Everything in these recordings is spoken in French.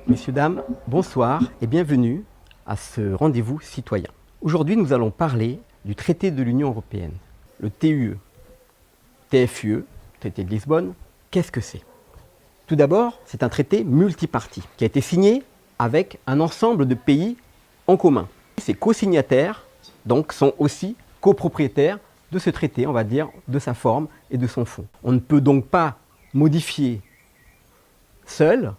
Messieurs, dames, bonsoir et bienvenue à ce rendez-vous citoyen. Aujourd'hui, nous allons parler du traité de l'Union européenne, le TUE, TFUE, traité de Lisbonne. Qu'est-ce que c'est? Tout d'abord, c'est un traité multipartie qui a été signé avec un ensemble de pays en commun. Ces co-signataires, donc, sont aussi copropriétaires de ce traité, on va dire, de sa forme et de son fond. On ne peut donc pas modifier seul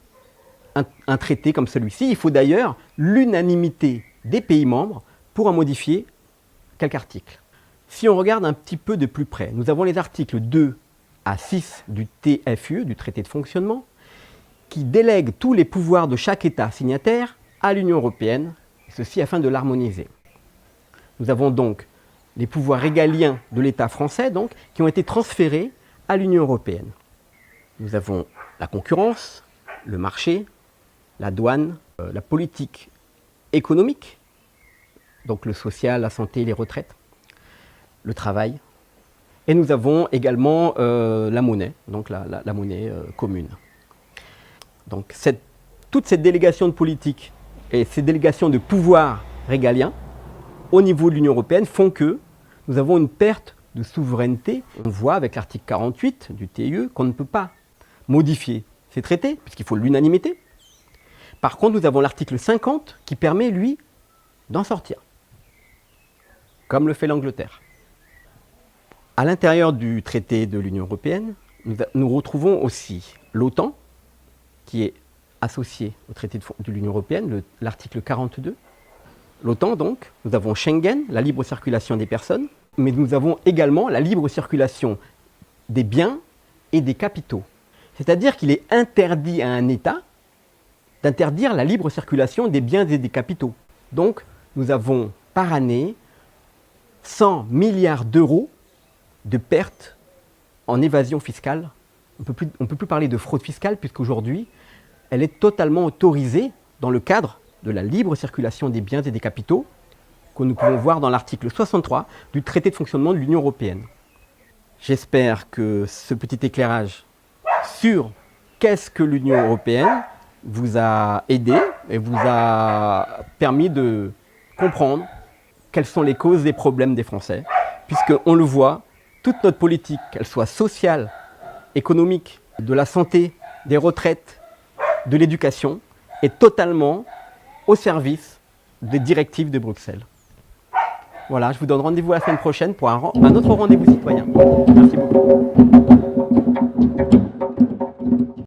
un traité comme celui-ci. Il faut d'ailleurs l'unanimité des pays membres pour en modifier quelques articles. Si on regarde un petit peu de plus près, nous avons les articles 2 à 6 du TFUE, du traité de fonctionnement, qui délèguent tous les pouvoirs de chaque État signataire à l'Union européenne, ceci afin de l'harmoniser. Nous avons donc les pouvoirs régaliens de l'État français donc, qui ont été transférés à l'Union européenne. Nous avons la concurrence, le marché, la douane, la politique économique, donc le social, la santé, les retraites, le travail. Et nous avons également la monnaie, donc la monnaie commune. Donc toute cette délégation de politique et ces délégations de pouvoir régalien au niveau de l'Union européenne font que nous avons une perte de souveraineté. On voit avec l'article 48 du TUE qu'on ne peut pas modifier ces traités, puisqu'il faut l'unanimité. Par contre, nous avons l'article 50 qui permet, lui, d'en sortir, comme le fait l'Angleterre. À l'intérieur du traité de l'Union européenne, nous retrouvons aussi l'OTAN, qui est associé au traité de l'Union européenne, l'article 42. L'OTAN, donc, nous avons Schengen, la libre circulation des personnes, mais nous avons également la libre circulation des biens et des capitaux. C'est-à-dire qu'il est interdit à un État d'interdire la libre circulation des biens et des capitaux. Donc, nous avons par année 100 milliards d'euros de pertes en évasion fiscale. On ne peut plus parler de fraude fiscale puisqu'aujourd'hui, elle est totalement autorisée dans le cadre de la libre circulation des biens et des capitaux que nous pouvons voir dans l'article 63 du traité de fonctionnement de l'Union européenne. J'espère que ce petit éclairage sur qu'est-ce que l'Union européenne vous a aidé et vous a permis de comprendre quelles sont les causes des problèmes des Français, puisqu'on le voit, toute notre politique, qu'elle soit sociale, économique, de la santé, des retraites, de l'éducation, est totalement au service des directives de Bruxelles. Voilà, je vous donne rendez-vous la semaine prochaine pour un autre rendez-vous citoyen. Merci beaucoup.